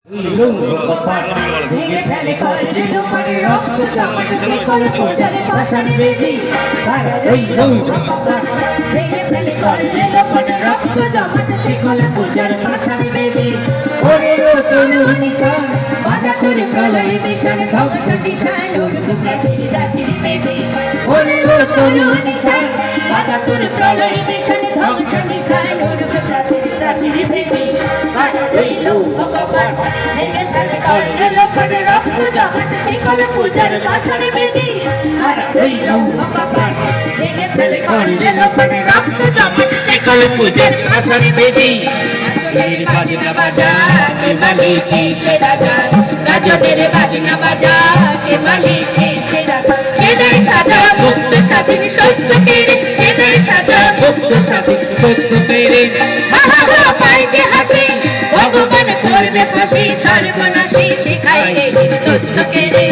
ভেঙে ফেলে করে লোকের রক্ত জমাট শিকলে পূজারে পাষাণ বেদি ভেঙে ফেলে করে লোকের রক্ত জমাট শিকলে পূজারে পাষাণ বেদি ওরে তরু নিশান বাধা করে প্রলয়ে মিশান ধ্বংস দিশান উড়ুক প্রাচীর প্রাচীর বেদি ওরে তরু নিশান বাধা করে প্রলয়ে মিশান ধ্বংস দিশান উড়ুক প্রাচীর প্রাচীর বেদি ভেঙে ফেলে করে লোকের রক্ত জমাট শিকলে পূজারে পাষাণ বেদি ভেঙে ফেলে করে লোকের রক্ত জমাট শিকলে পূজারে পাষাণ বেদি বাজনা বাজা কে মালিক সে রাজা গাজনের বাজনা বাজা কে মালিক সে রাজা কেদের সাজা মুক্ত স্বাধীন সত্য কেড়ে কেদের সাজা মুক্ত স্বাধীন সত্য কেড়ে পাইতে হাসি ভগবান করবে ফাঁসি সর্বনাশী শিখাইলে তথ্য কেড়ে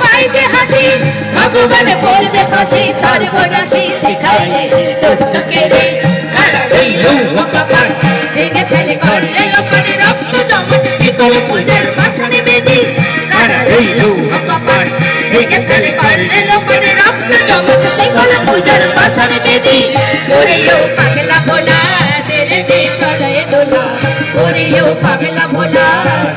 পাইতে হাসি ভগবান করবে ফাঁসি সর্বনাশী শিখাইলে তথ্য কেড়ে ভেঙে ফেলে করে লোকের রক্ত জমাট শিকলে পূজার পাষাণ বেদি ভেঙে ফেলে করে লোকের রক্ত জমাট শিকলে পূজার পাষাণ বেদি ওরেও পাগলা ভোলা তেরে দে প্রলয়ে দোলা ওরেও পাগলা ভোলা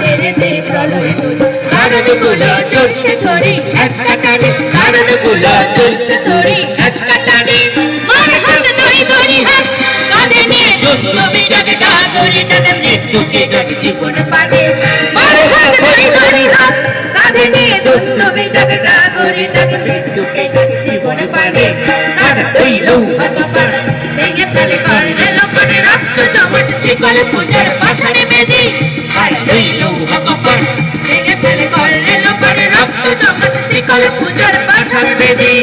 তেরে দে প্রলয়ে দোলা কারণ গুলো জোরসে ধরি আজকা টানে কারণ গুলো জোরসে ধরি আজকা টানে মার হাত নই ধরি হাত কাঁধে নিয়ে দুঃখ বিরাগ ডাগরে টানে মৃত্যুকে ডাক জীবন পানে মার হাত নই ধরি হাত কাঁধে নিয়ে দুঃখ বিরাগ ডাগরে টানে মৃত্যুকে ডাক জীবন পানে তারা হইল ভগবান ভেঙে ফেলে করে লোকের রক্ত জমাট শিকলে পূজার পাষাণ বেদি তারা হইল ভগবান ভেঙে ফেলে করে লোকের রক্ত জমাট শিকলে পূজার পাষাণ বেদি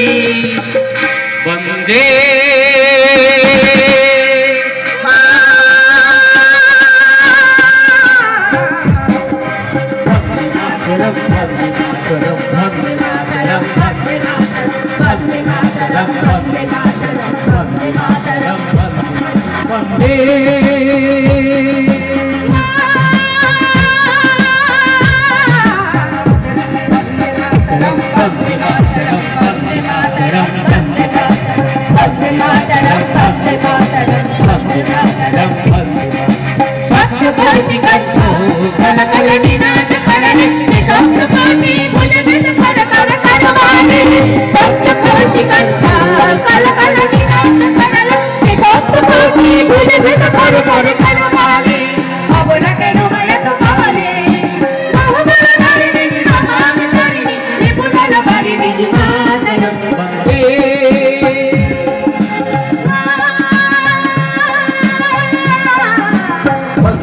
বন্দে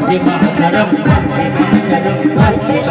Vande Mataram, Vande Mataram, Vande